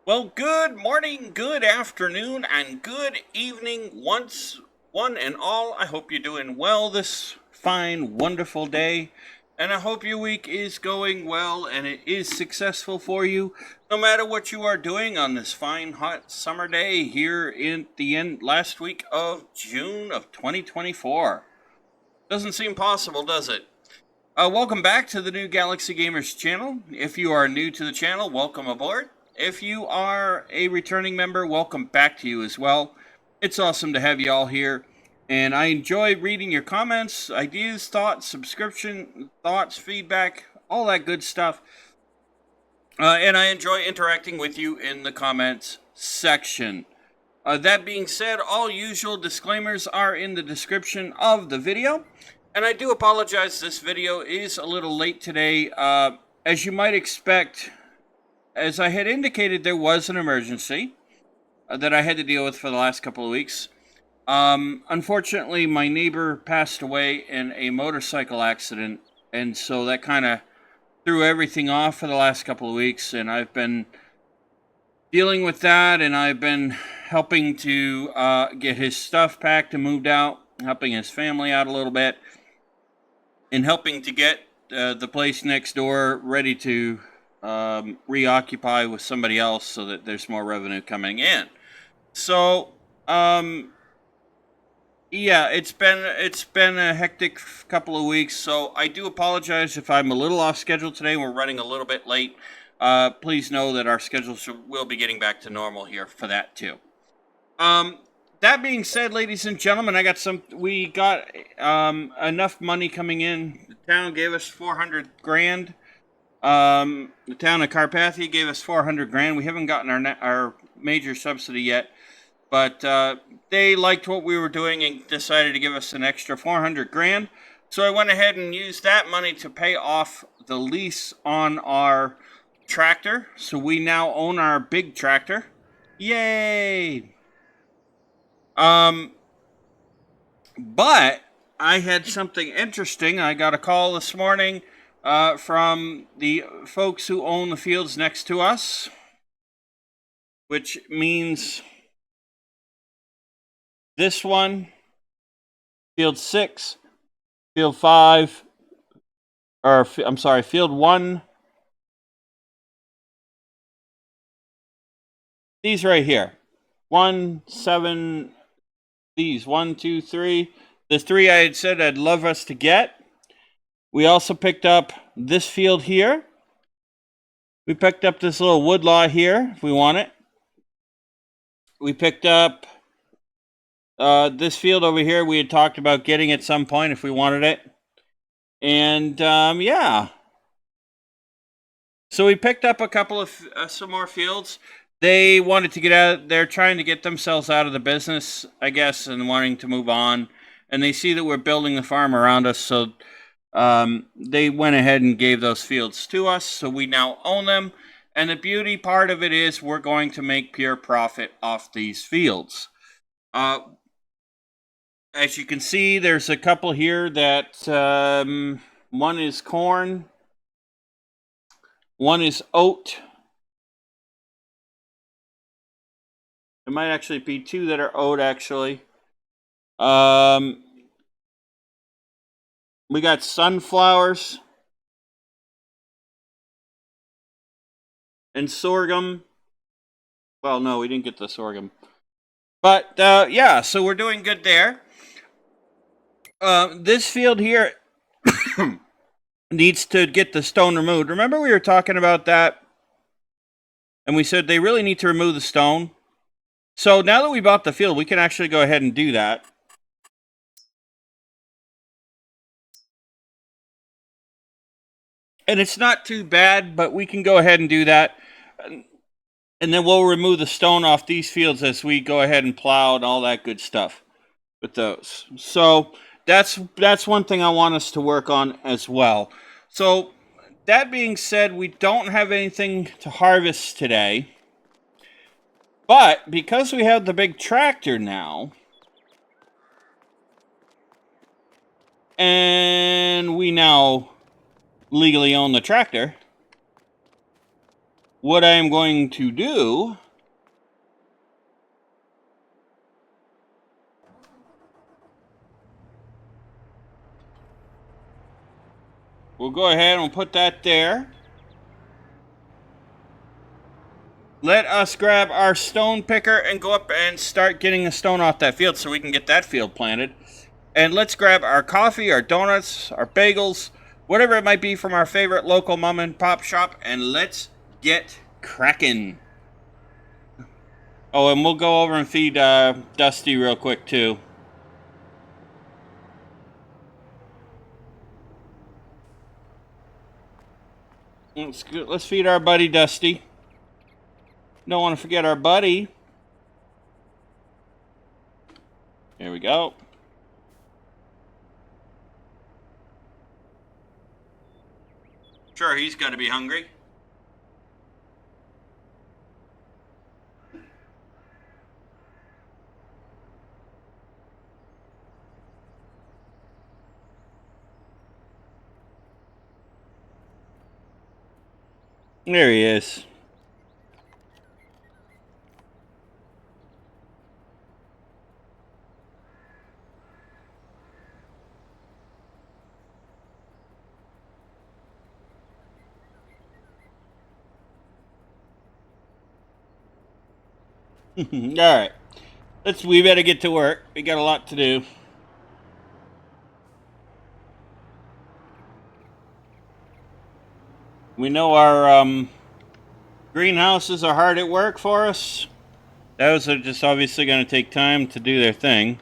Well, good morning, good afternoon, and good evening one and all. I hope you're doing well this fine, wonderful day. And I hope your week is going well and it is successful for you, no matter what you are doing on this fine, hot summer day here in the last week of June of 2024. Doesn't seem possible, does it? Welcome back to the New Galaxy Gamers channel. If you are new to the channel, welcome aboard. If you are a returning member, welcome back to you as well. It's awesome to have you all here, and I enjoy reading your comments, ideas, thoughts, subscription thoughts, feedback, all that good stuff. And I enjoy interacting with you in the comments section. That being said, all usual disclaimers are in the description of the video. And I do apologize, this video is a little late today. As you might expect, as I had indicated, there was an emergency that I had to deal with for the last couple of weeks. Unfortunately, my neighbor passed away in a motorcycle accident, and so that kind of threw everything off for the last couple of weeks, and I've been dealing with that, and I've been helping to get his stuff packed and moved out, helping his family out a little bit, and helping to get the place next door ready to reoccupy with somebody else so that there's more revenue coming in. So, yeah, it's been a hectic couple of weeks, so I do apologize if I'm a little off schedule today. We're running a little bit late. Please know that our schedule will be getting back to normal here for that too. That being said, ladies and gentlemen, we got enough money coming in. The town gave us 400 grand. The town of Carpathian gave us 400 grand. We haven't gotten our major subsidy yet, but they liked what we were doing and decided to give us an extra 400 grand. So I went ahead and used that money to pay off the lease on our tractor. So we now own our big tractor. Yay! But I had something interesting. I got a call this morning from the folks who own the fields next to us, which means this one, field 6, field 5, or I'm sorry, field 1. These right here. 1, 7, these 1, 2, 3. The 3 I had said I'd love us to get. We also picked up this field here. We picked up this little woodlaw here, if we want it. We picked up this field over here. We had talked about getting at some point if we wanted it. And, yeah. So we picked up a couple of, some more fields. They wanted to get out, they're trying to get themselves out of the business, I guess, and wanting to move on. And they see that we're building the farm around us, so they went ahead and gave those fields to us, so we now own them. And the beauty part of it is we're going to make pure profit off these fields. As you can see, there's a couple here that one is corn, one is oat. There might actually be 2 that are oat, actually. We got sunflowers and sorghum. Well, no, we didn't get the sorghum. But, yeah, so we're doing good there. This field here needs to get the stone removed. Remember we were talking about that? And we said they really need to remove the stone. So now that we bought the field, we can actually go ahead and do that. And it's not too bad, but we can go ahead and do that. And then we'll remove the stone off these fields as we go ahead and plow and all that good stuff with those. So that's one thing I want us to work on as well. So that being said, we don't have anything to harvest today. But because we have the big tractor now, and we now legally own the tractor. What I am going to do we'll go ahead and put that there. Let us grab our stone picker and go up and start getting the stone off that field so we can get that field planted. And let's grab our coffee, our donuts, our bagels, whatever it might be from our favorite local mom and pop shop, and let's get cracking. Oh, and we'll go over and feed Dusty real quick too. Let's feed our buddy Dusty. Don't want to forget our buddy. There we go. Sure, he's got to be hungry. There he is. All right. We better get to work. We got a lot to do. We know our greenhouses are hard at work for us. Those are just obviously going to take time to do their thing.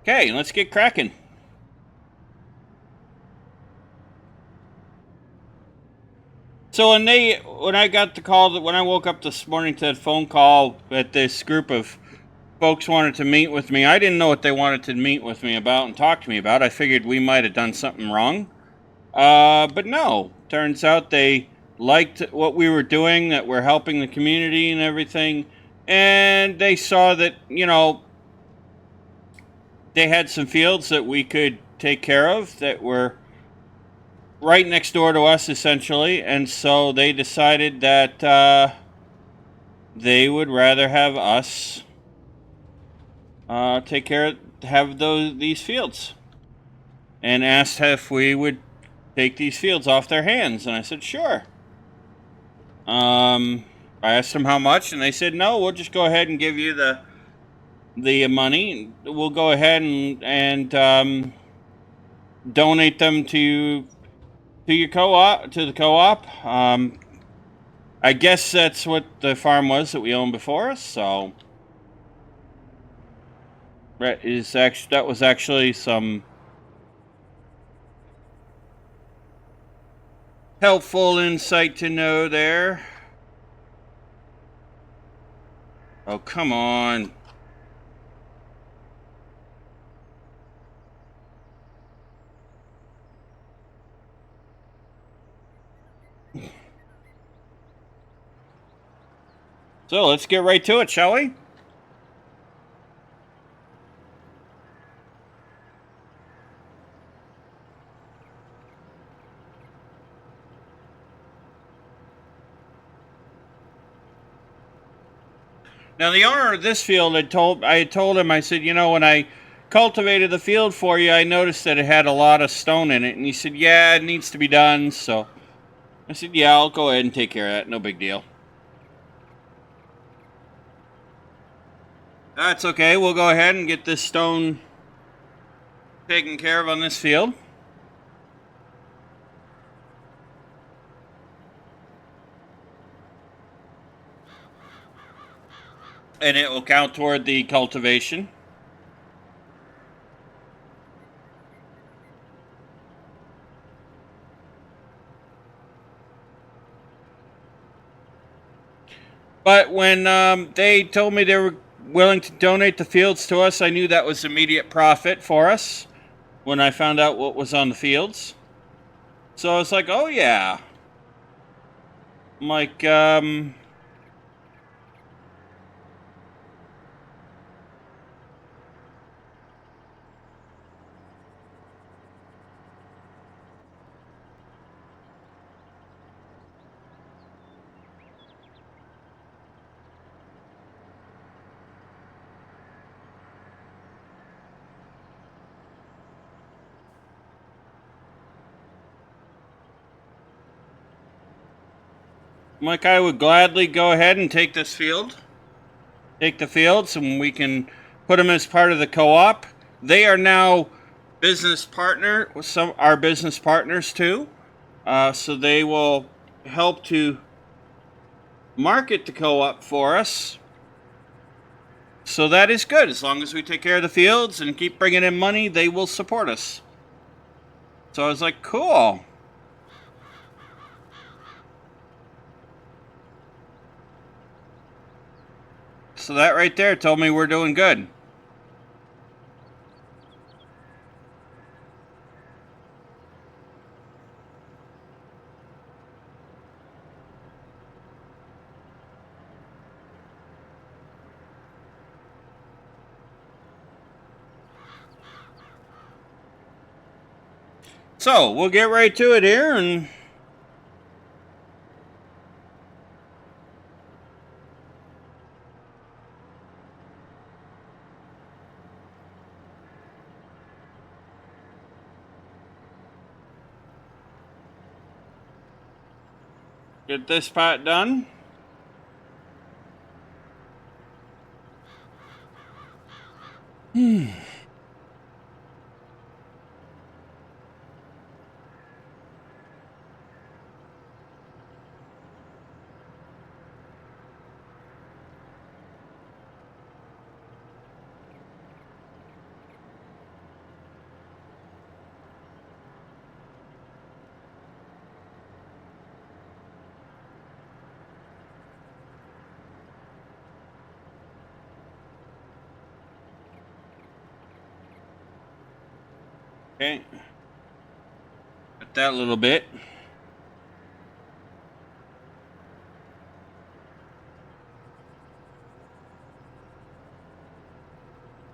Okay, let's get cracking. So when I got the call, when I woke up this morning to that phone call that this group of folks wanted to meet with me, I didn't know what they wanted to meet with me about and talk to me about. I figured we might have done something wrong. But no, turns out they liked what we were doing, that we're helping the community and everything. And they saw that, you know, they had some fields that we could take care of that were right next door to us, essentially. And so they decided that they would rather have us take care of, have these fields. And asked if we would take these fields off their hands. And I said, sure. I asked them how much, and they said, no, we'll just go ahead and give you the money. We'll go ahead and donate them to your co-op, to the co-op. I guess that's what the farm was that we owned before us. So that was actually some helpful insight to know there. Oh, come on. So let's get right to it, shall we? Now, the owner of this field I had told him, I said, you know, when I cultivated the field for you, I noticed that it had a lot of stone in it. And he said, yeah, it needs to be done. So I said, yeah, I'll go ahead and take care of that. No big deal. That's okay. We'll go ahead and get this stone taken care of on this field. And it will count toward the cultivation. But when they told me they were willing to donate the fields to us, I knew that was immediate profit for us when I found out what was on the fields. So it's like, oh yeah. I'm like, I would gladly go ahead and take this field. Take the fields and we can put them as part of the co-op. They are now business partner with some our business partners too. So they will help to market the co-op for us. So that is good. As long as we take care of the fields and keep bringing in money, they will support us. So I was like, cool. So that right there told me we're doing good. So we'll get right to it here and get this part done. Okay. Got that little bit.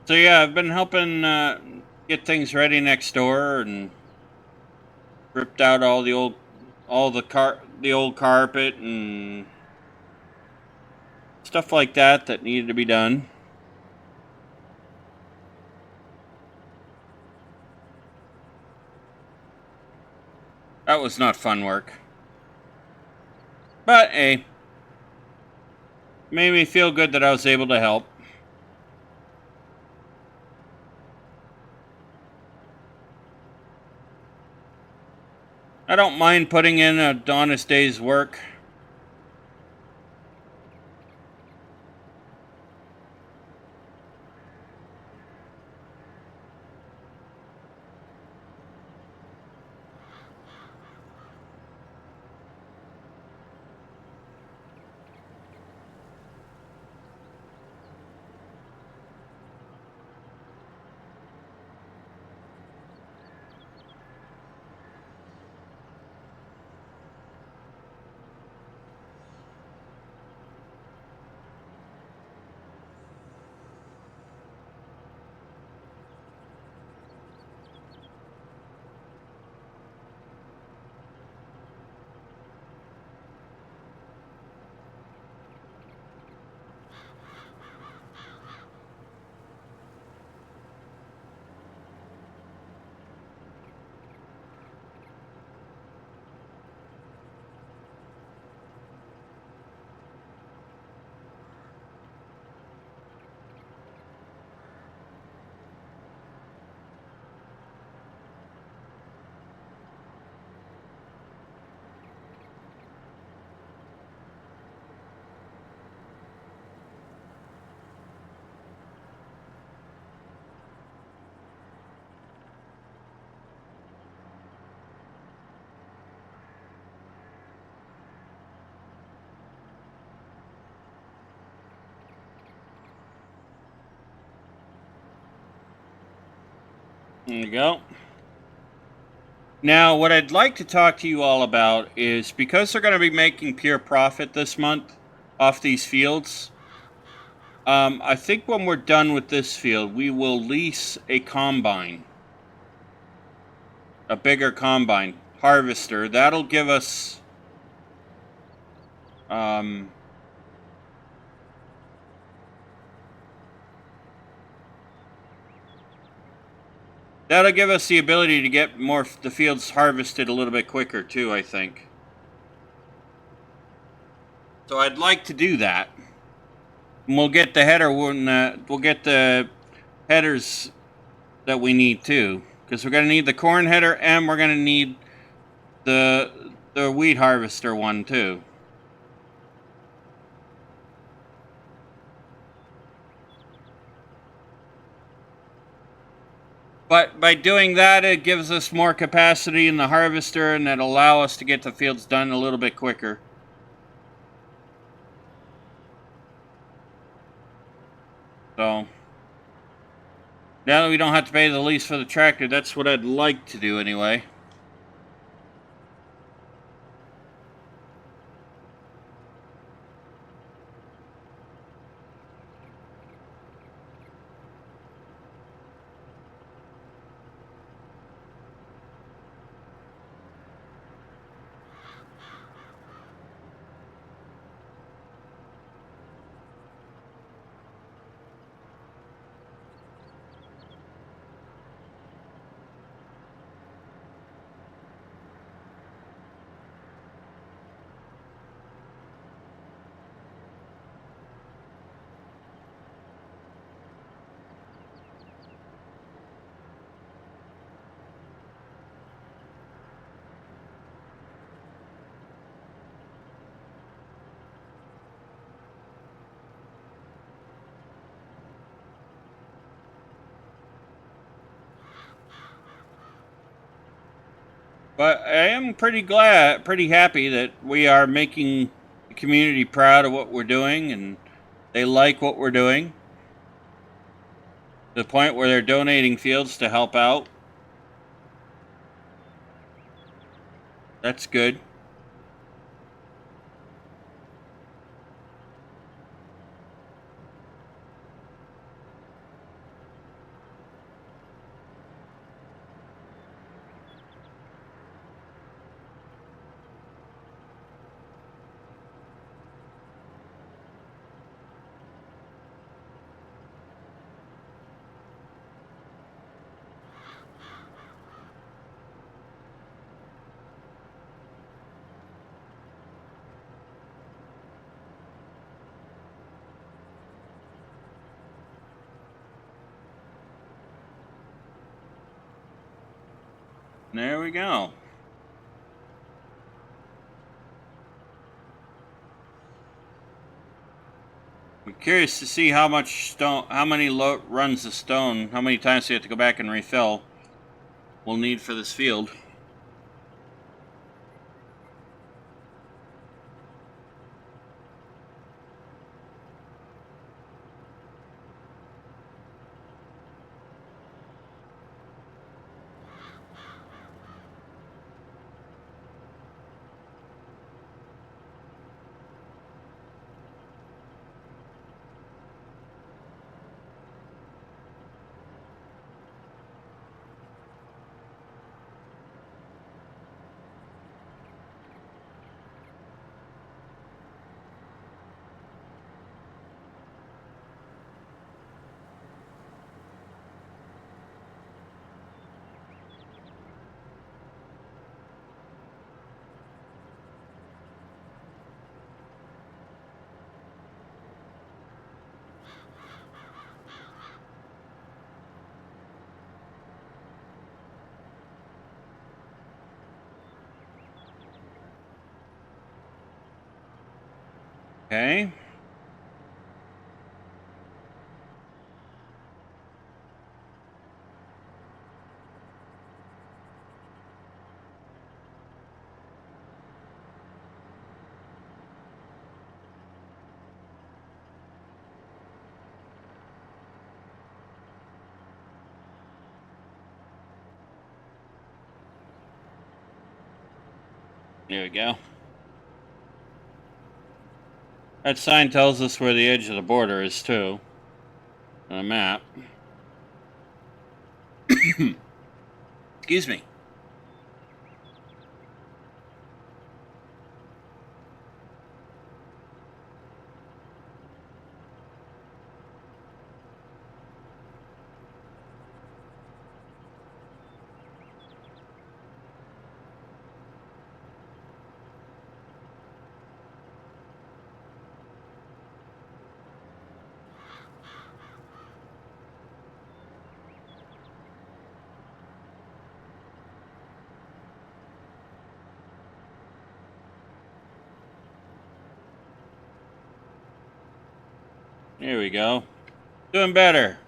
So yeah, I've been helping get things ready next door and ripped out the old carpet and stuff like that needed to be done. That was not fun work. But hey, made me feel good that I was able to help. I don't mind putting in a honest day's work. There you go. Now, what I'd like to talk to you all about is because they're going to be making pure profit this month off these fields. I think when we're done with this field, we will lease a combine, a bigger combine harvester. That'll give us um, that'll give us the ability to get more the fields harvested a little bit quicker too, I think. So I'd like to do that. And we'll get the header when we'll get the headers that we need too, because we're going to need the corn header and we're going to need the wheat harvester one too. But by doing that, it gives us more capacity in the harvester, and it'll allow us to get the fields done a little bit quicker. So now that we don't have to pay the lease for the tractor, that's what I'd like to do anyway. But I am pretty happy that we are making the community proud of what we're doing, and they like what we're doing. To the point where they're donating fields to help out. That's good. There we go. I'm curious to see how much stone, how many runs of stone, how many times we have to go back and refill we'll need for this field. Okay. There we go. That sign tells us where the edge of the border is, too. On a map. Excuse me. There we go. Doing better.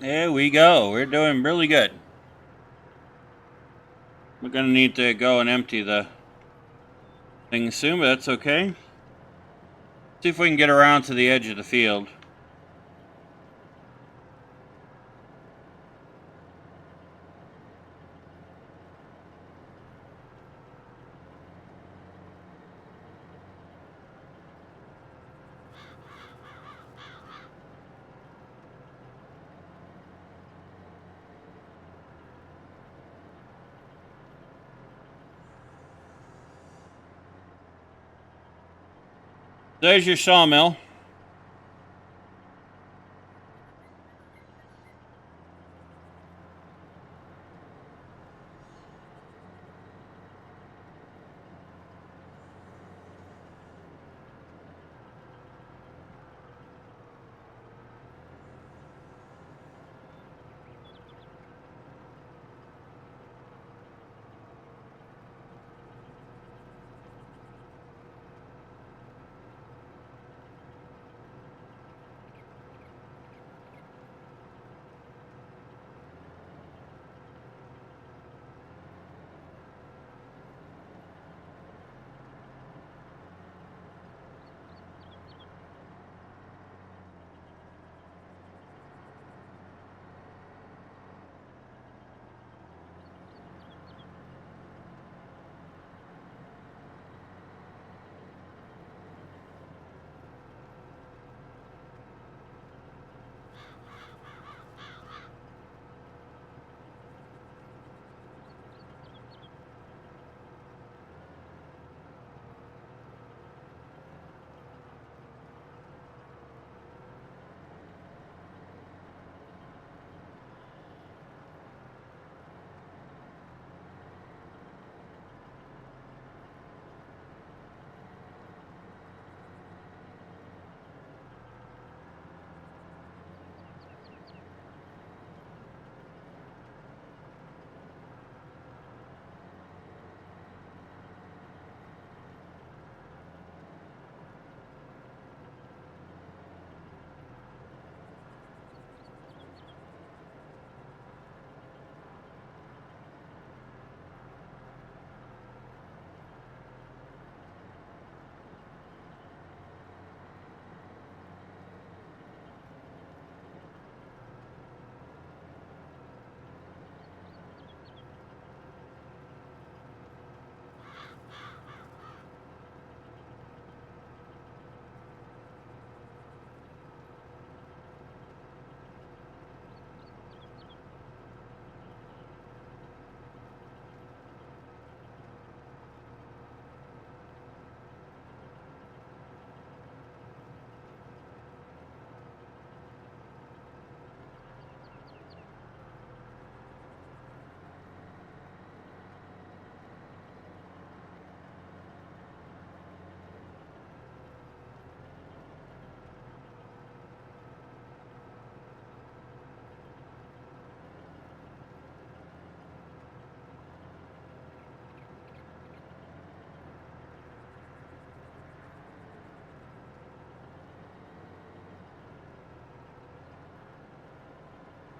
There we go. We're doing really good. We're going to need to go and empty the thing soon, but that's okay. See if we can get around to the edge of the field. There's your sawmill.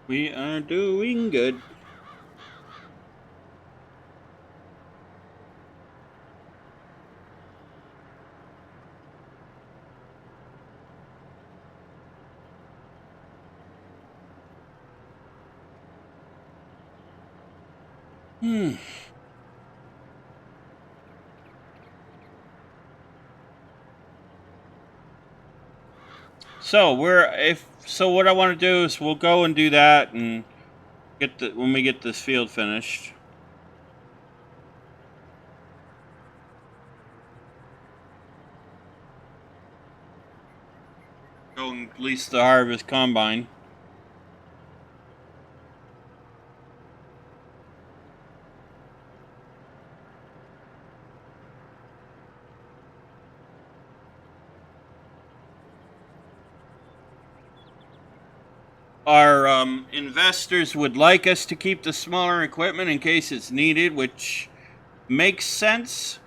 We are doing good. Hmm. So what I want to do is we'll go and do that and get the when we get this field finished. Go and lease the harvest combine. Our investors would like us to keep the smaller equipment in case it's needed, which makes sense.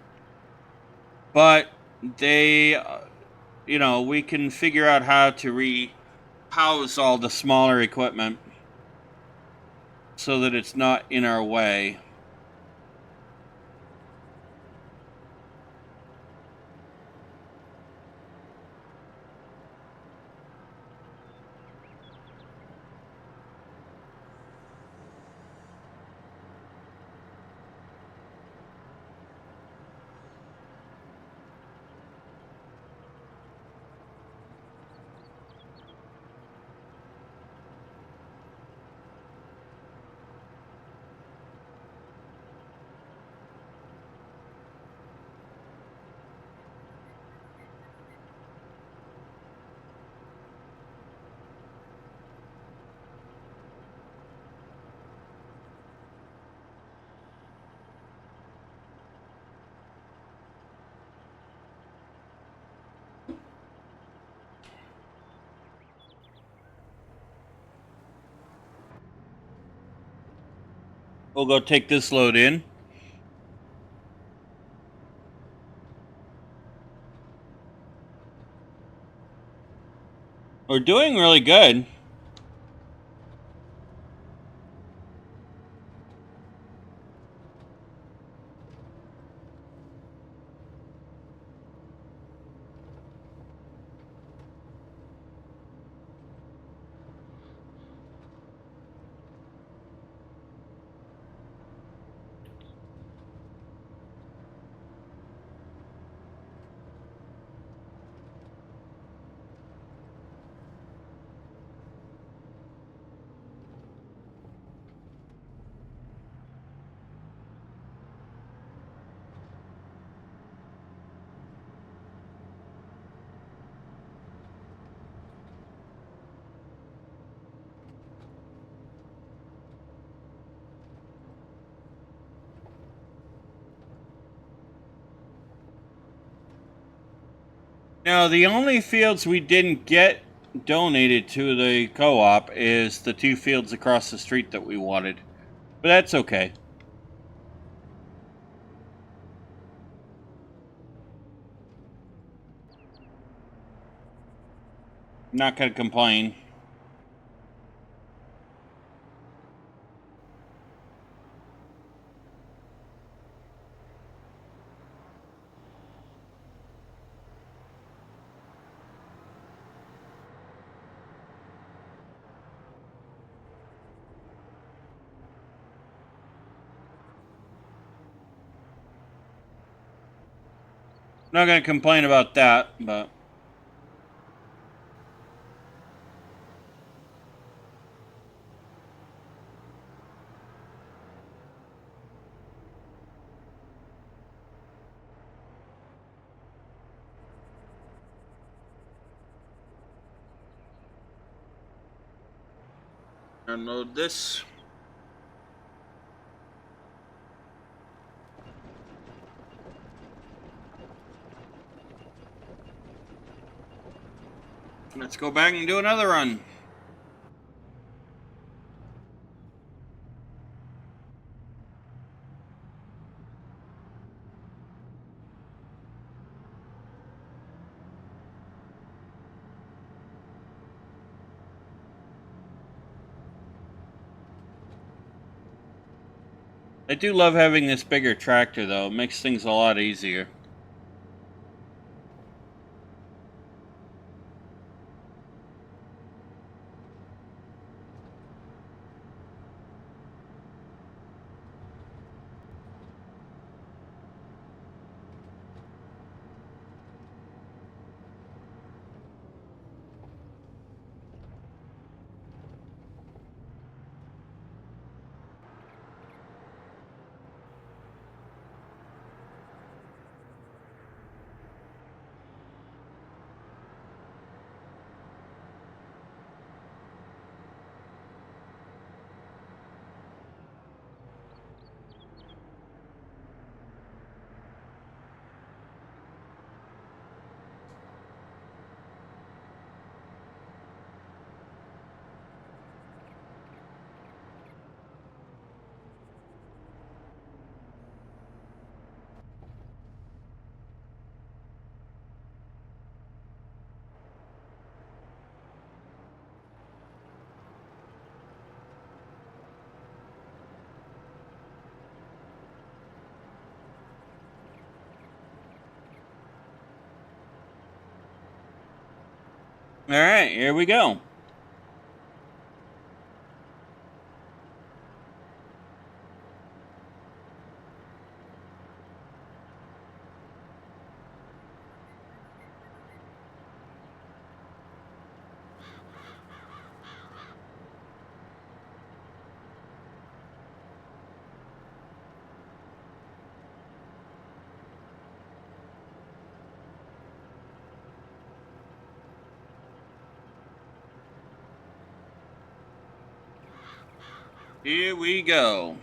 But we can figure out how to rehouse all the smaller equipment so that it's not in our way. We'll go take this load in. We're doing really good. Now, the only fields we didn't get donated to the co-op is the 2 fields across the street that we wanted. But that's okay. I'm not going to complain. Not going to complain about that, but unload this. Let's go back and do another run. I do love having this bigger tractor, though. It makes things a lot easier. Alright, here we go. Here we go.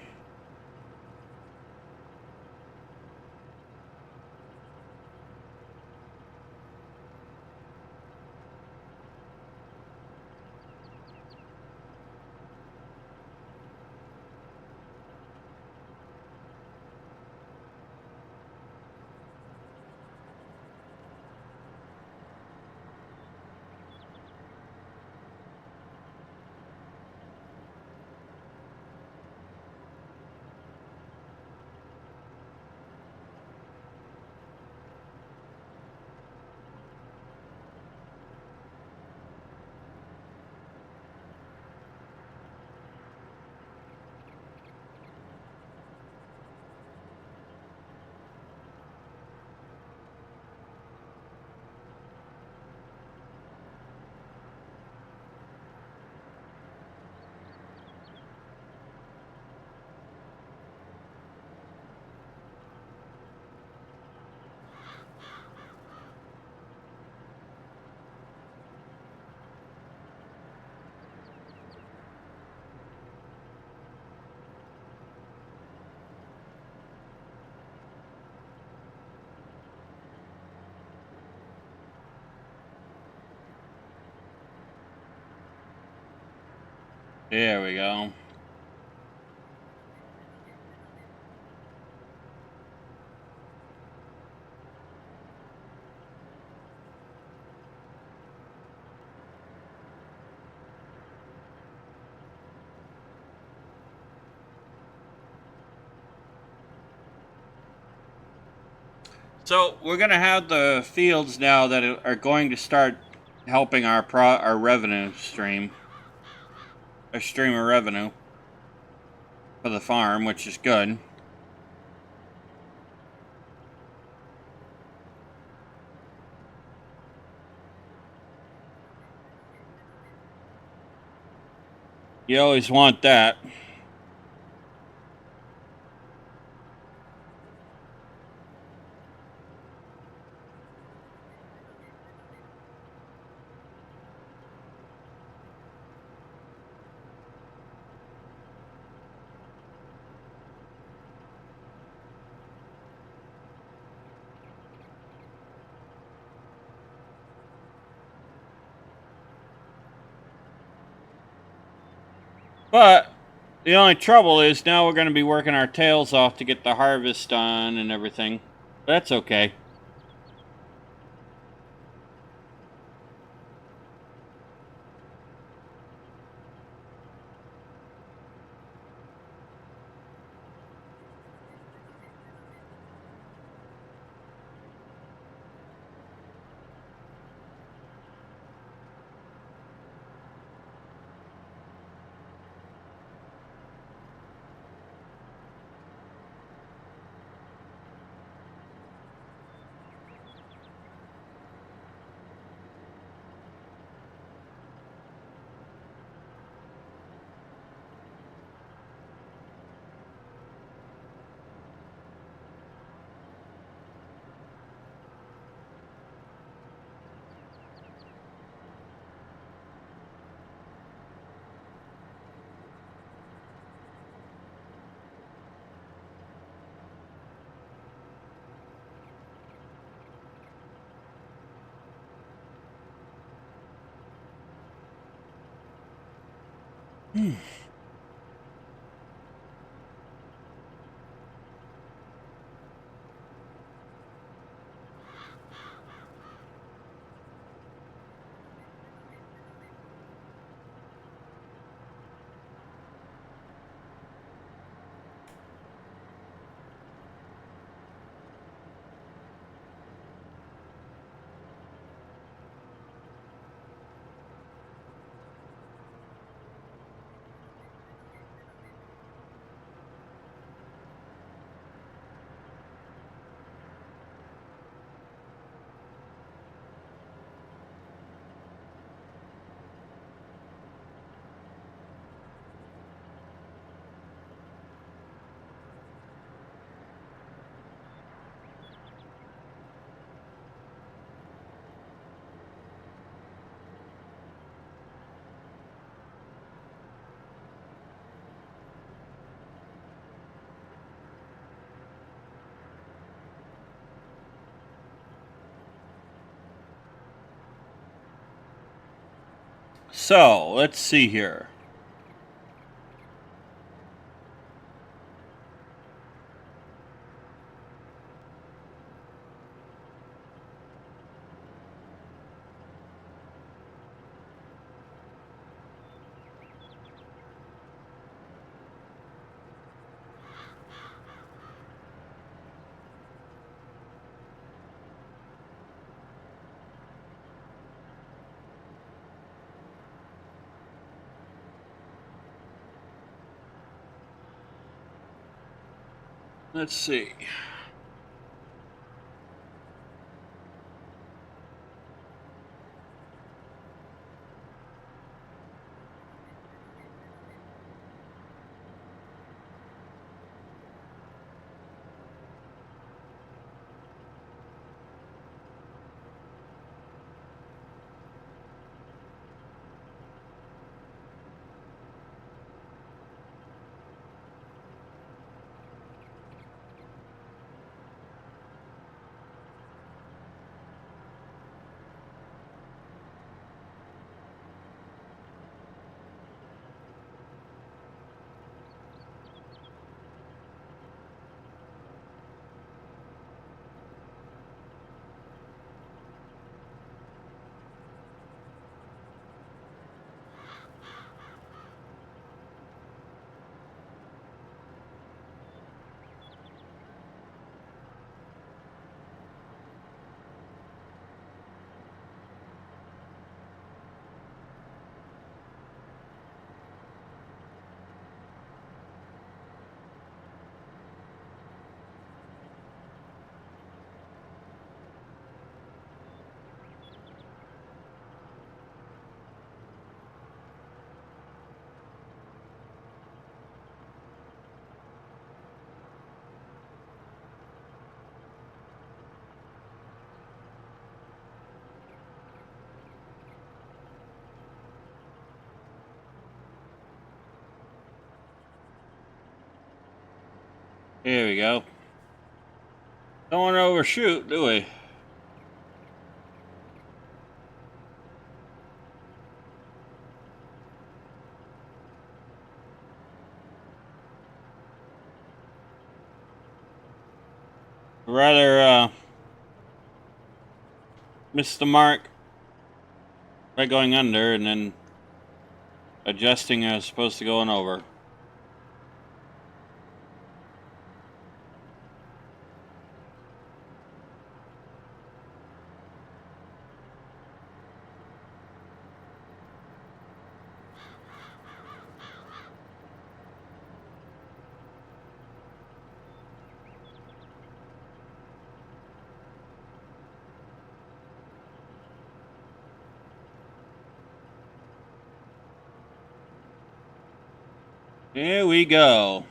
There we go. So we're gonna have the fields now that are going to start helping our revenue stream, a stream of revenue for the farm, which is good. You always want that. But the only trouble is now we're going to be working our tails off to get the harvest done and everything. But that's okay. So, let's see here. Let's see. Here we go. Don't want to overshoot, do we? Rather miss the mark by going under and then adjusting as opposed to going over. Here we go.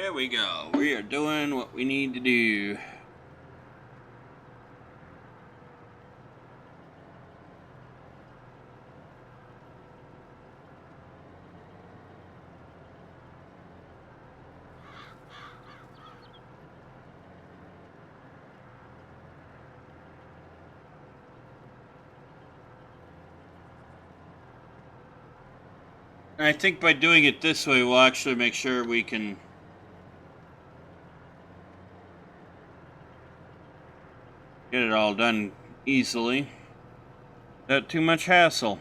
There we go. We are doing what we need to do. And I think by doing it this way, we'll actually make sure we can get it all done easily. Not too much hassle.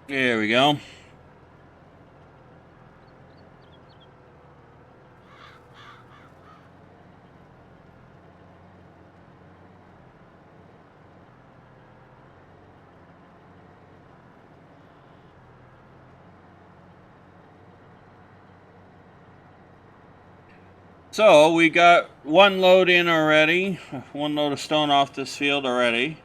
There we go. So we got one load in already, one load of stone off this field already.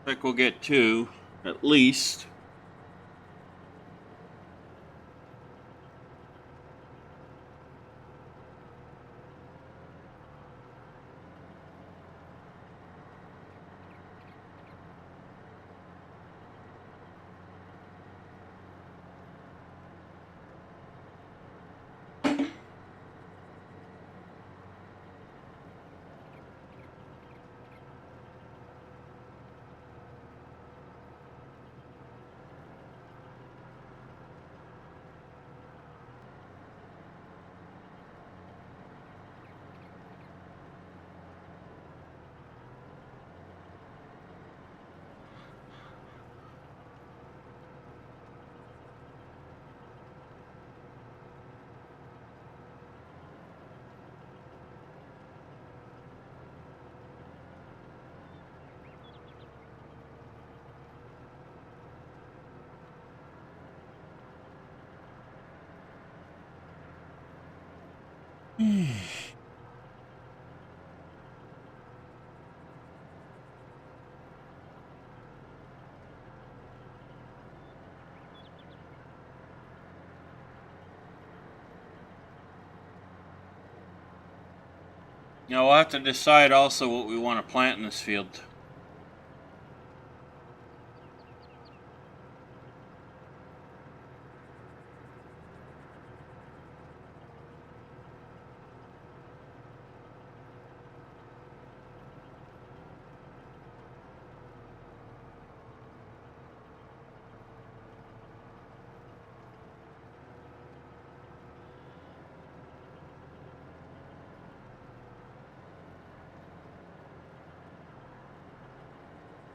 I think we'll get two, at least. Now we'll have to decide also what we want to plant in this field.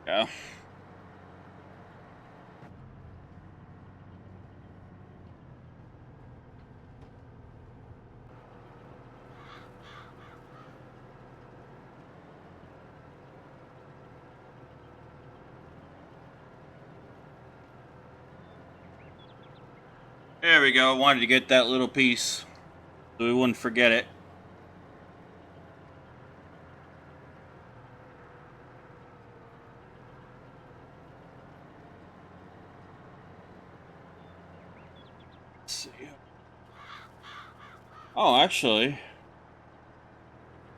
Yeah. There we go. I wanted to get that little piece so we wouldn't forget it. Let's see. Oh, actually,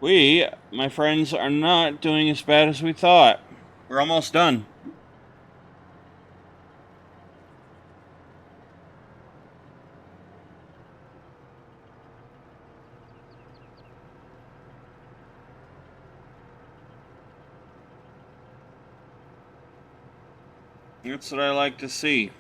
my friends, are not doing as bad as we thought. We're almost done. That's what I like to see.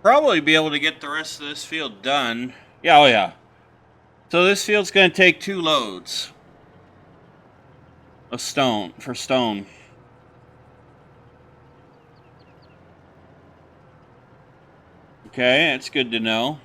Probably be able to get the rest of this field done. Yeah, oh yeah. So this field's going to take 2 loads of stone for stone. Okay, that's good to know.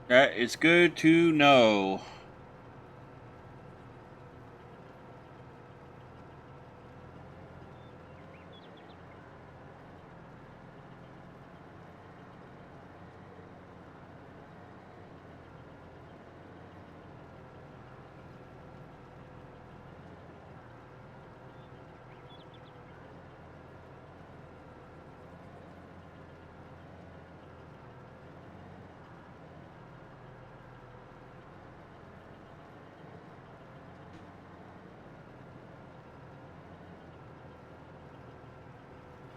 That is good to know.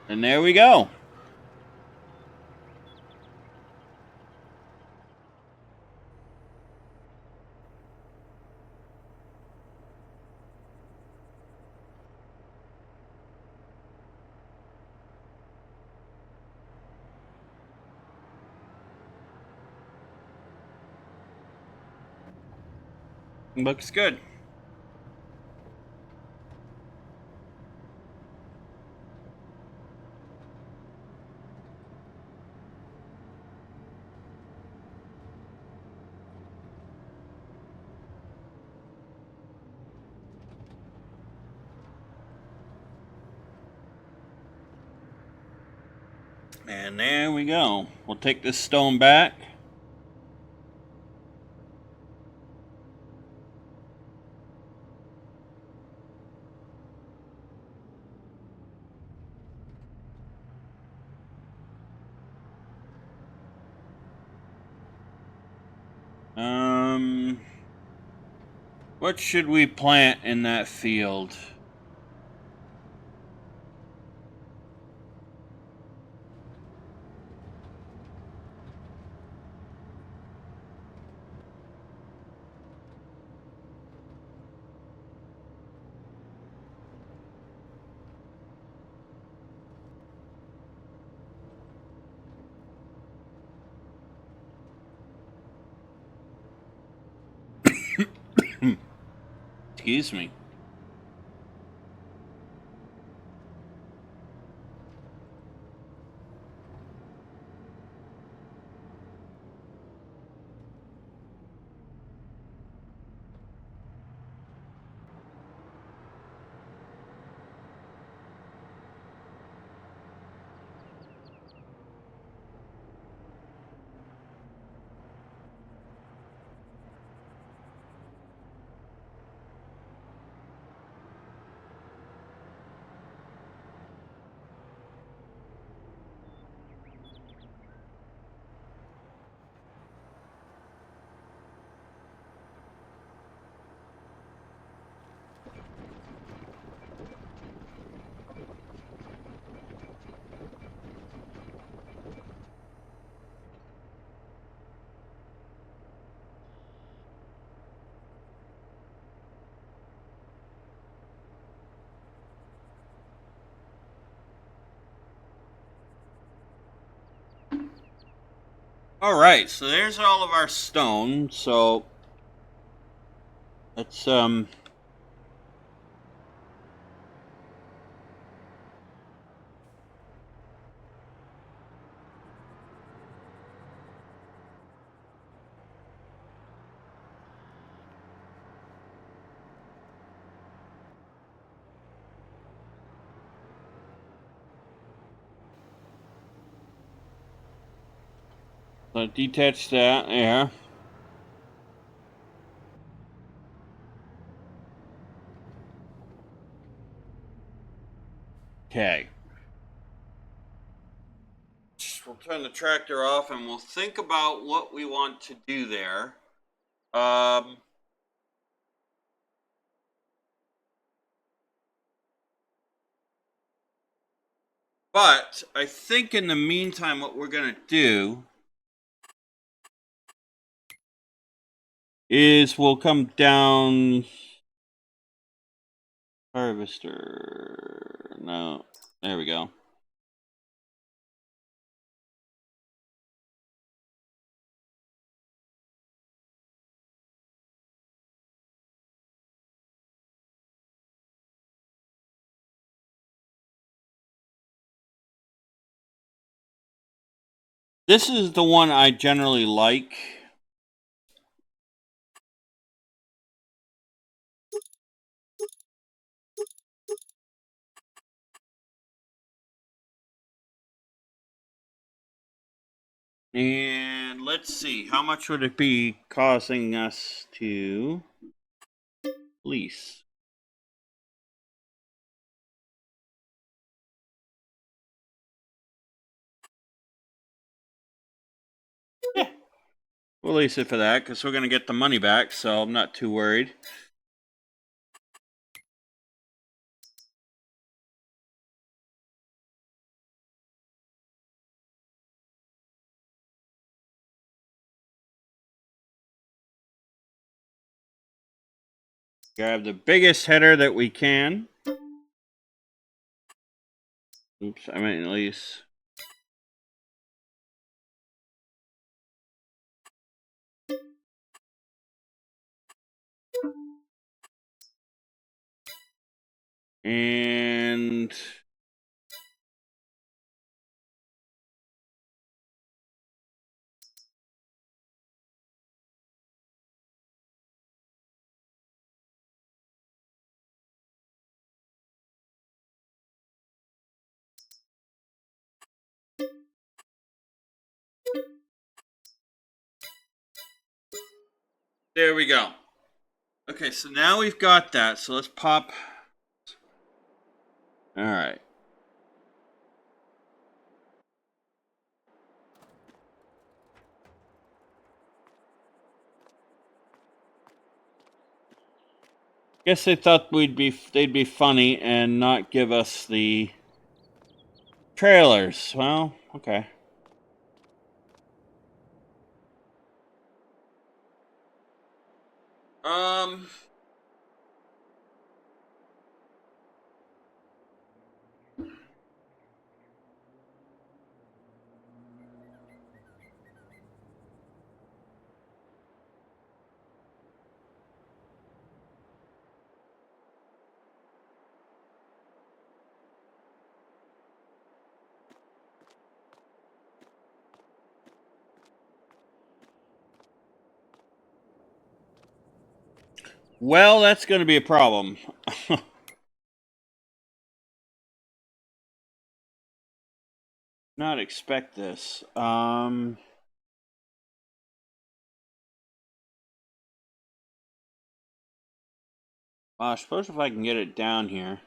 And there we go. Looks good. And there we go. We'll take this stone back. What should we plant in that field? Excuse me. All right, so there's all of our stone. So let's detach that there. Okay. We'll turn the tractor off and we'll think about what we want to do there. Um, but I think in the meantime, what we're going to do is we'll come down. Harvester. No. There we go. This is the one I generally like. And let's see, how much would it be costing us to lease? Yeah, we'll lease it for that because we're going to get the money back, so I'm not too worried. Grab the biggest header that we can. Oops, I meant lease. And There we go. Okay, so now we've got that. So let's pop. All right. Guess they thought they'd be funny and not give us the trailers. Well, okay. Um. Well, that's going to be a problem. Not expect this. I suppose if I can get it down here.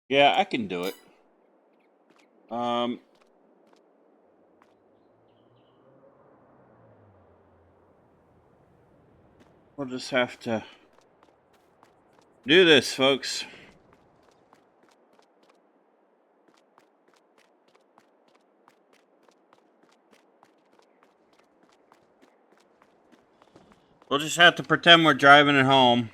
Yeah, I can do it. Um, we'll just have to do this, folks. We'll just have to pretend we're driving it home.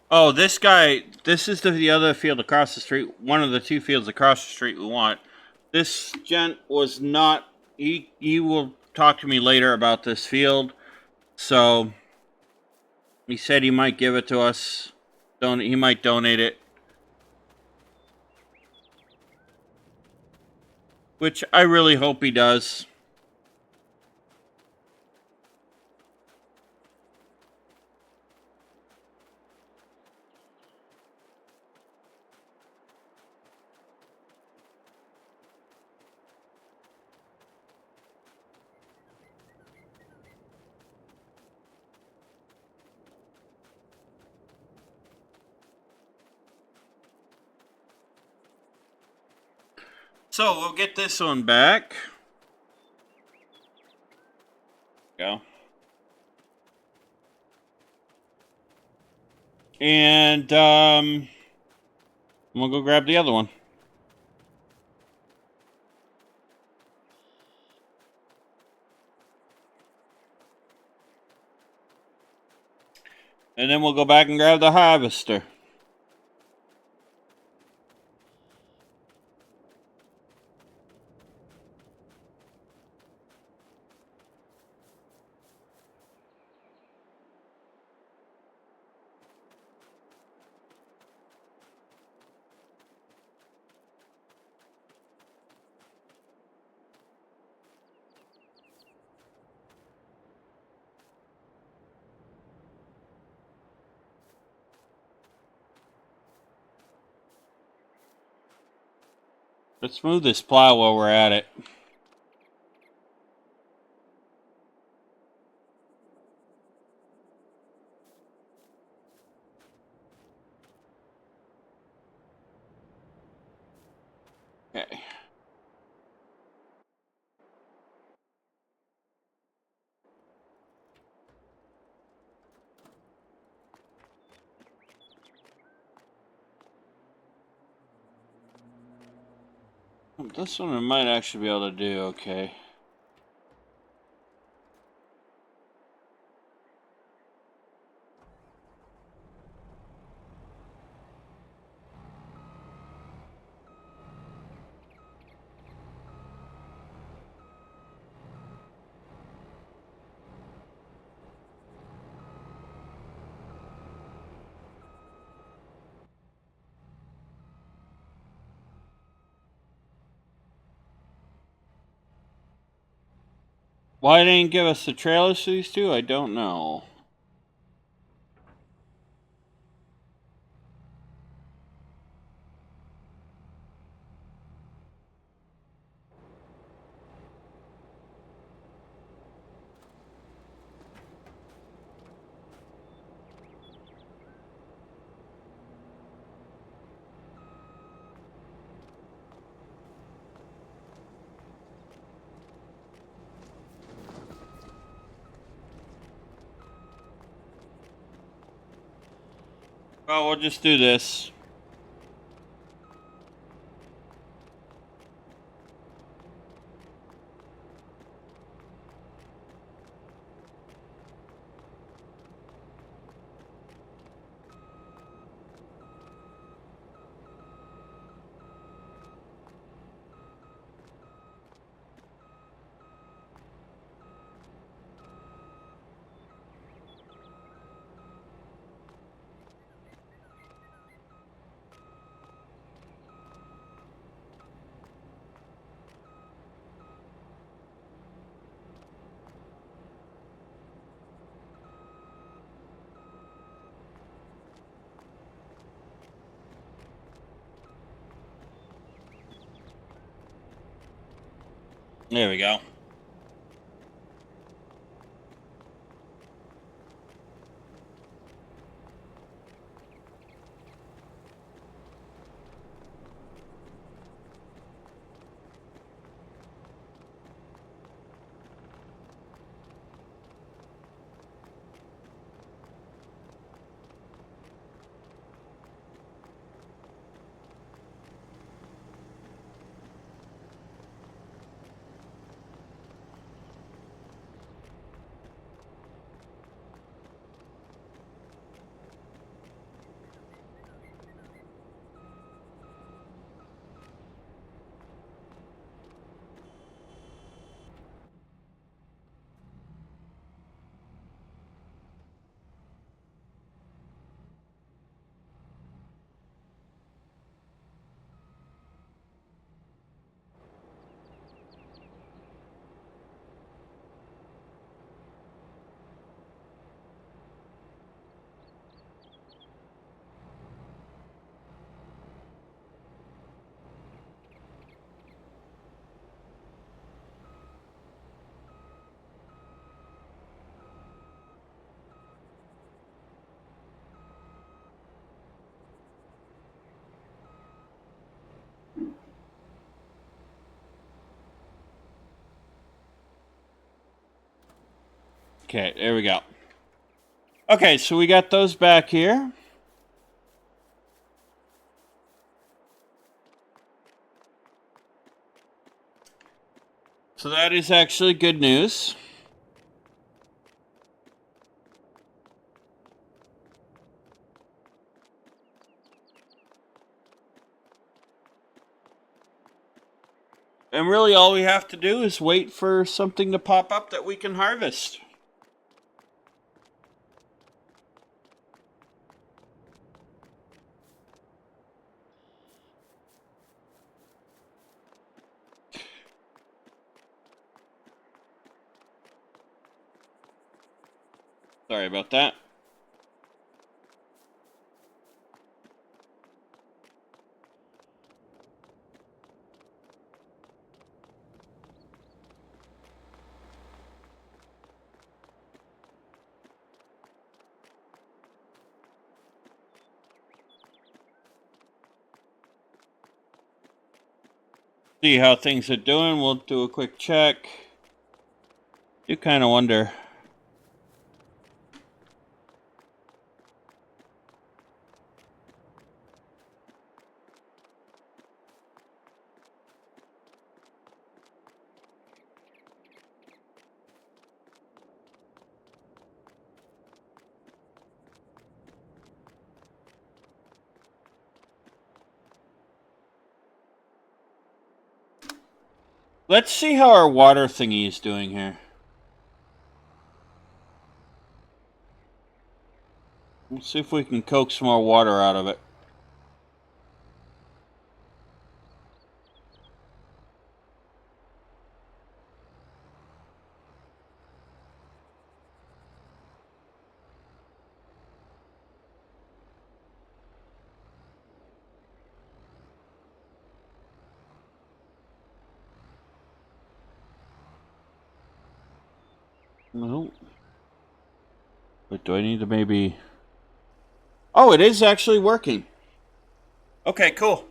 Oh, this guy, this is the other field across the street. One of the two fields across the street we want. This gent was not, he will talk to me later about this field. So, he said he might give it to us. He might donate it. Which I really hope he does. So, we'll get this one back. Go. And we'll go grab the other one. And then we'll go back and grab the harvester. Let's move this plow while we're at it. Okay. This one I might actually be able to do okay. Why they didn't give us the trailers for these two, I don't know. Well, we'll just do this. There we go. Okay, there we go. Okay, so we got those back here. So that is actually good news. And really all we have to do is wait for something to pop up that we can harvest. Sorry about that. See how things are doing. We'll do a quick check. You kind of wonder. Let's see how our water thingy is doing here. Let's see if we can coax some more water out of it. No. But do I need to maybe... Oh, it is actually working. Okay, cool.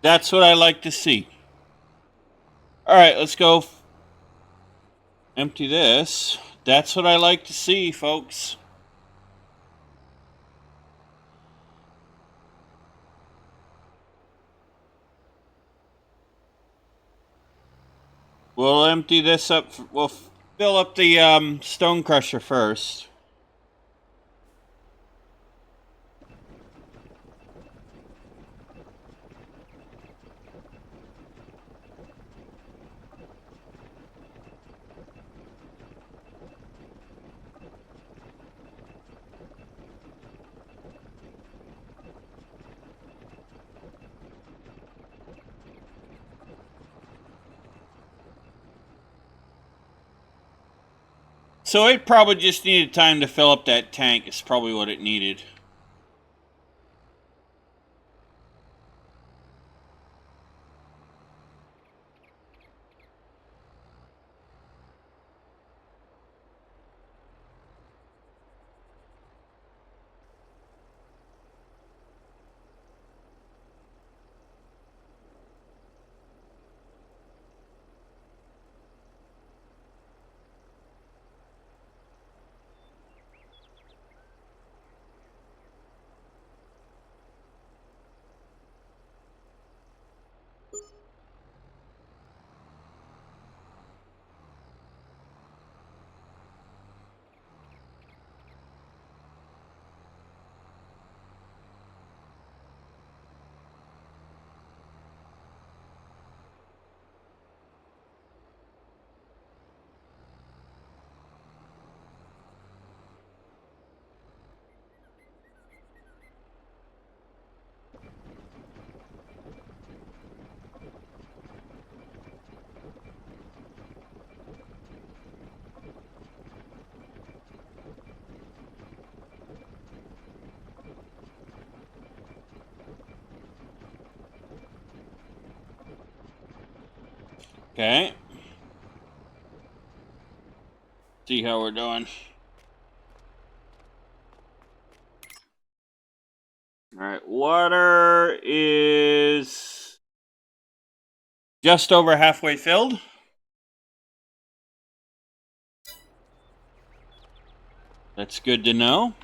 That's what I like to see. All right, let's go empty this. That's what I like to see, folks. We'll empty this up. We'll fill up the stone crusher first. So it probably just needed time to fill up that tank. It's probably what it needed. Okay. See how we're doing. All right, water is just over halfway filled. That's good to know.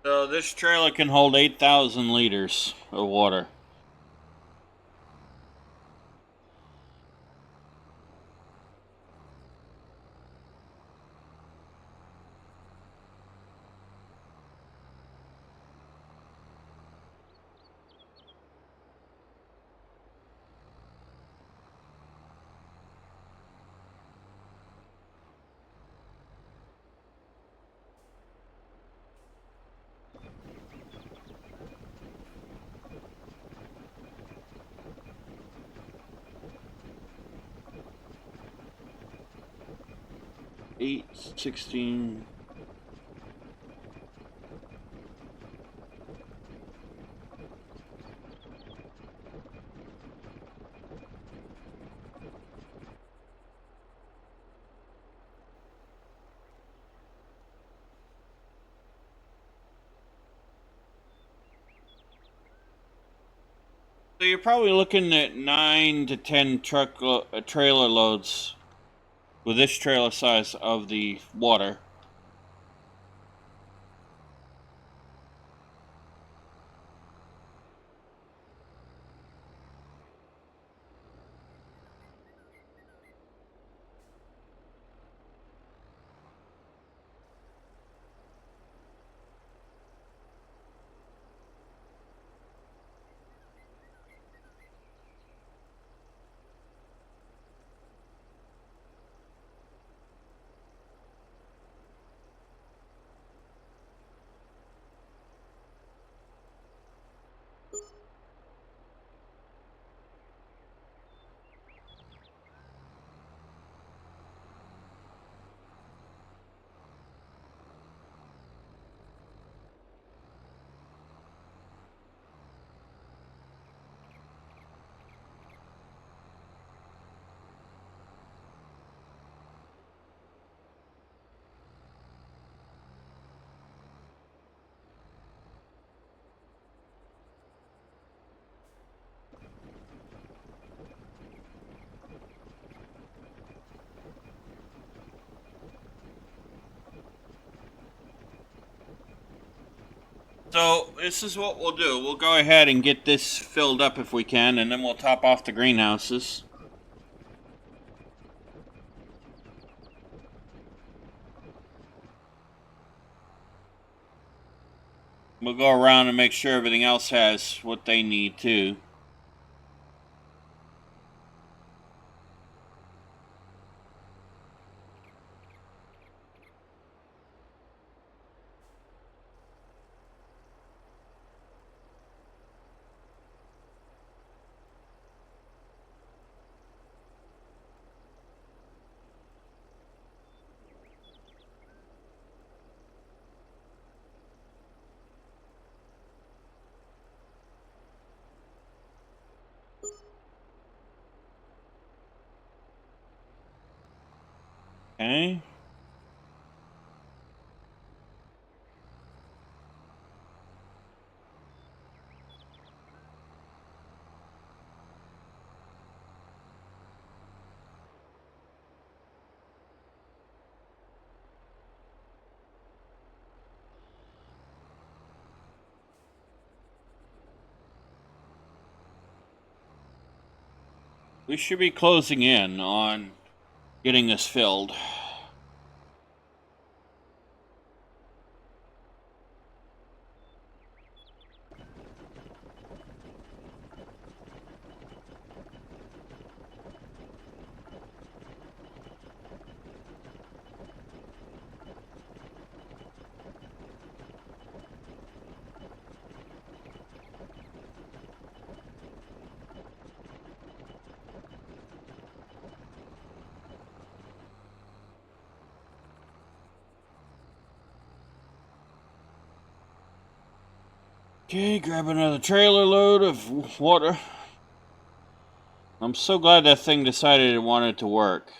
So this trailer can hold 8,000 liters of water. 8, 16. So you're probably looking at 9 to 10 trailer loads with this trailer size of the water. So this is what we'll do. We'll go ahead and get this filled up if we can, and then we'll top off the greenhouses. We'll go around and make sure everything else has what they need too. Okay. We should be closing in on getting this filled. Okay, grab another trailer load of water. I'm so glad that thing decided it wanted to work.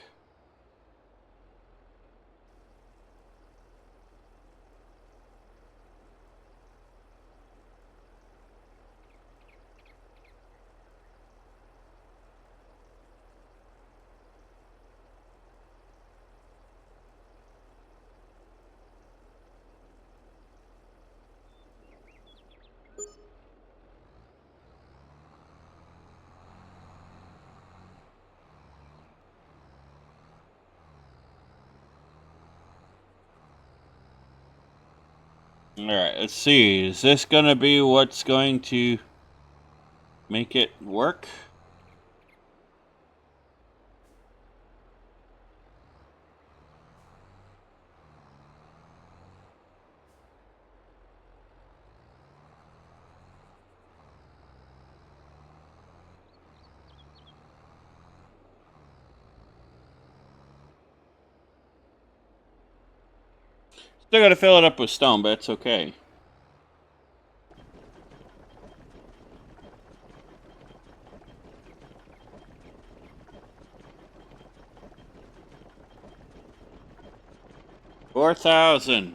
Alright, let's see. Is this gonna be what's going to make it work? Still gotta fill it up with stone, but it's okay. $4,000.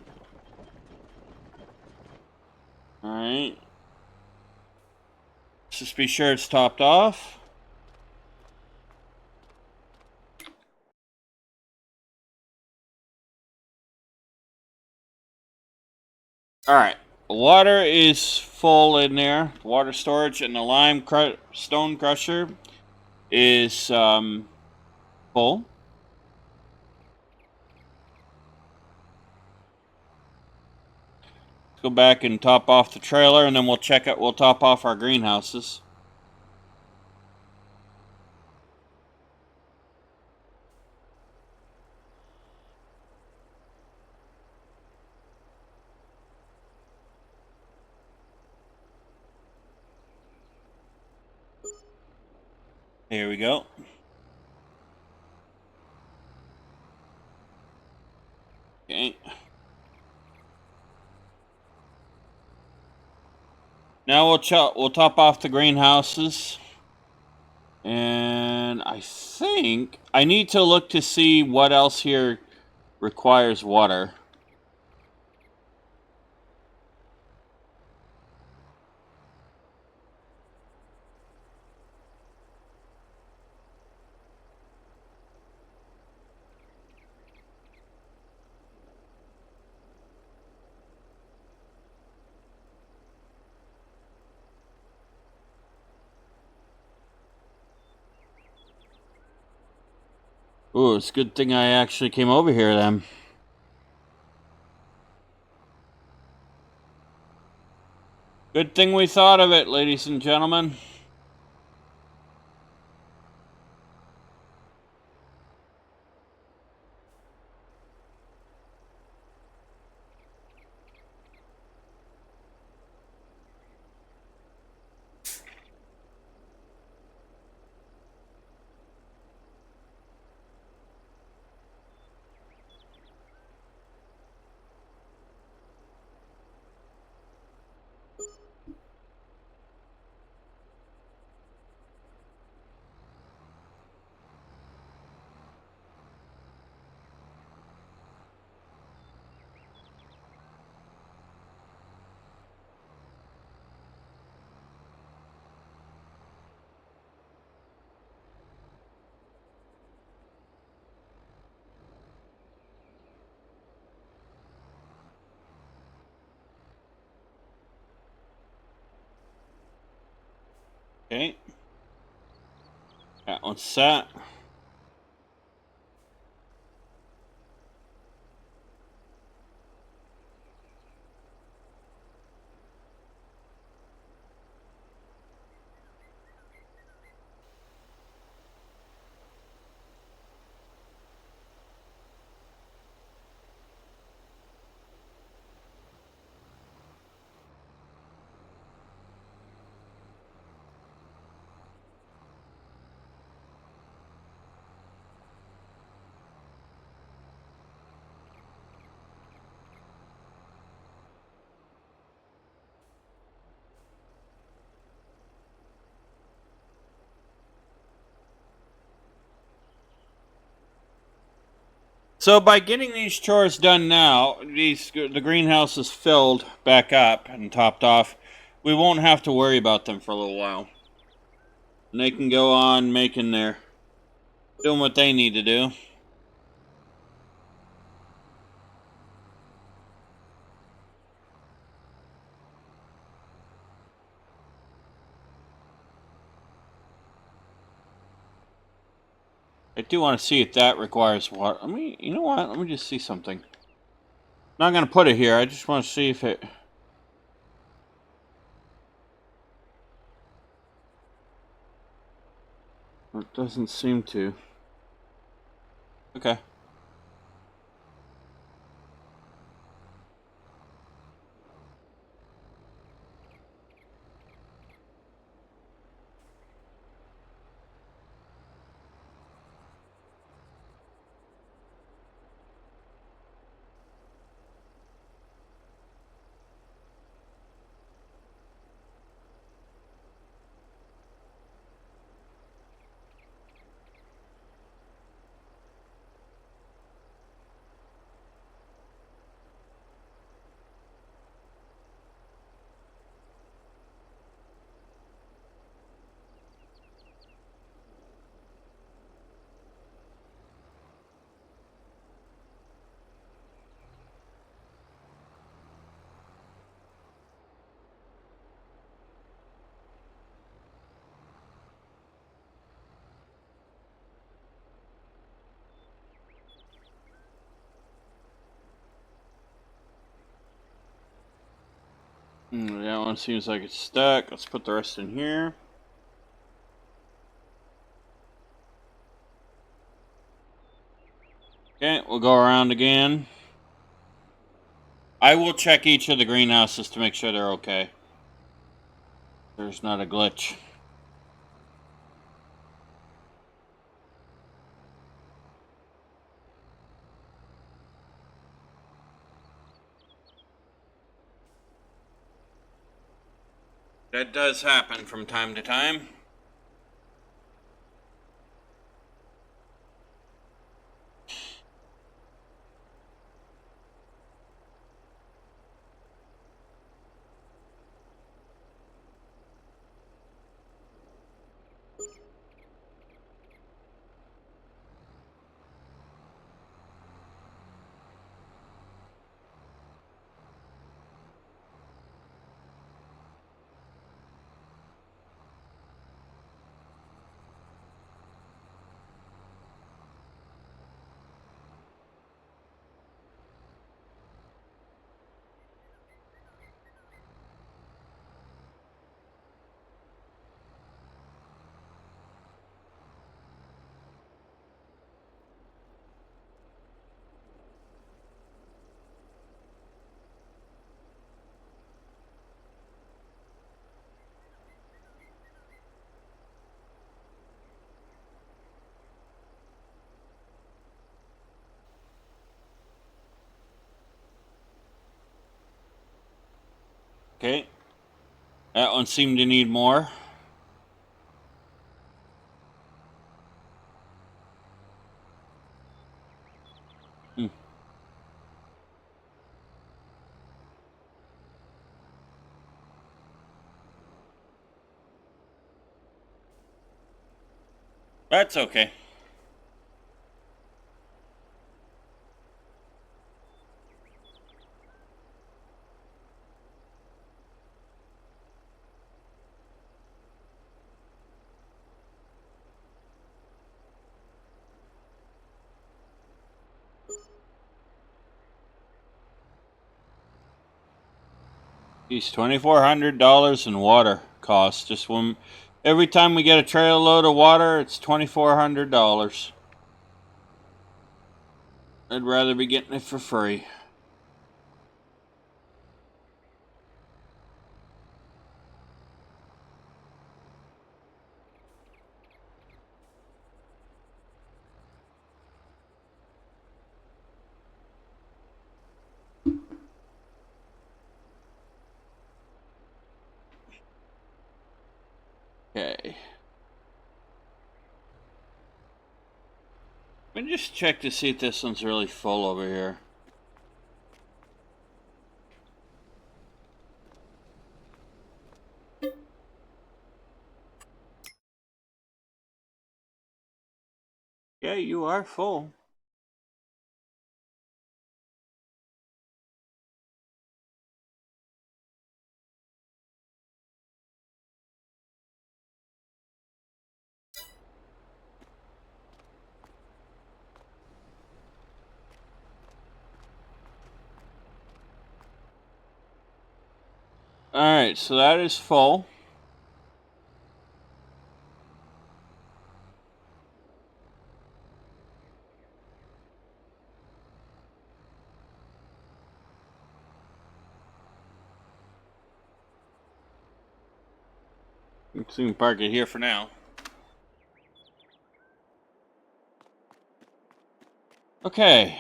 Alright. Just be sure it's topped off. Alright. Water is full in there. Water storage, and the stone crusher is full. Let's go back and top off the trailer, and then we'll check it. We'll top off our greenhouses. Here we go. Okay. Now we'll top off the greenhouses. And I think I need to look to see what else here requires water. Ooh, it's a good thing I actually came over here then. Good thing we thought of it, ladies and gentlemen. Okay. That one's set. So by getting these chores done now, the greenhouse is filled back up and topped off. We won't have to worry about them for a little while. And they can go on doing what they need to do. I do want to see if that requires water. You know what? Let me just see something. Not going to put it here. I just want to see if it... It doesn't seem to. Okay. That one seems like it's stuck. Let's put the rest in here. Okay, we'll go around again. I will check each of the greenhouses to make sure they're okay. There's not a glitch. That does happen from time to time. Okay. That one seemed to need more. Hmm. That's okay. These $2,400 in water costs. Just one. Every time we get a trail load of water, it's $2,400. I'd rather be getting it for free. Okay. Let me just check to see if this one's really full over here. Yeah, you are full. Alright, so that is full. We can park it here for now. Okay.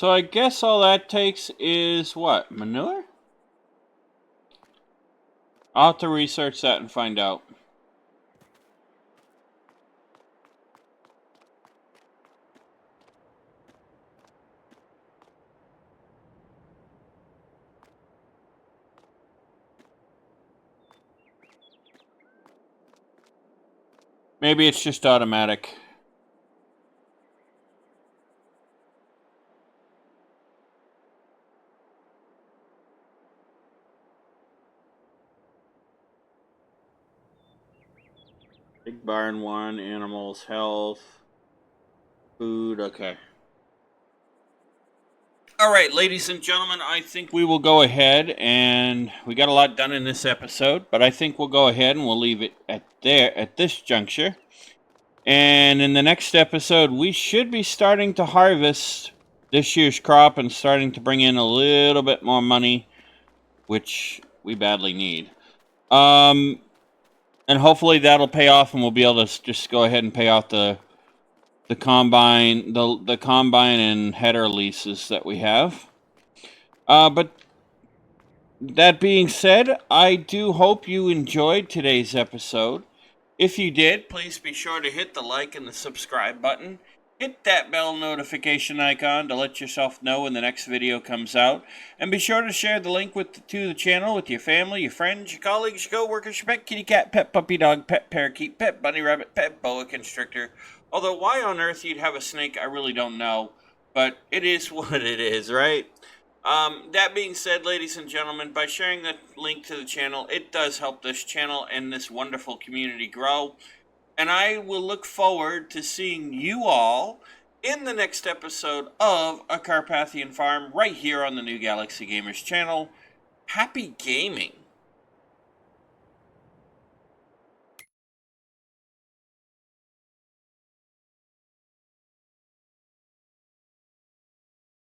So I guess all that takes is what? Manure? I'll have to research that and find out. Maybe it's just automatic. Big barn 1, animals, health, food, okay. All right, ladies and gentlemen, I think we will go ahead, and we got a lot done in this episode, but I think we'll go ahead and we'll leave it at this juncture. And in the next episode, we should be starting to harvest this year's crop and starting to bring in a little bit more money, which we badly need. And hopefully that'll pay off, and we'll be able to just go ahead and pay off the combine, the combine and header leases that we have. But that being said, I do hope you enjoyed today's episode. If you did, please be sure to hit the like and the subscribe button. Hit that bell notification icon to let yourself know when the next video comes out. And be sure to share the link to the channel with your family, your friends, your colleagues, your co-workers, your pet kitty cat, pet puppy dog, pet parakeet, pet bunny rabbit, pet boa constrictor. Although why on earth you'd have a snake, I really don't know. But it is what it is, right? That being said, ladies and gentlemen, by sharing the link to the channel, it does help this channel and this wonderful community grow. And I will look forward to seeing you all in the next episode of A Carpathian Farm right here on the New Galaxy Gamers channel. Happy gaming!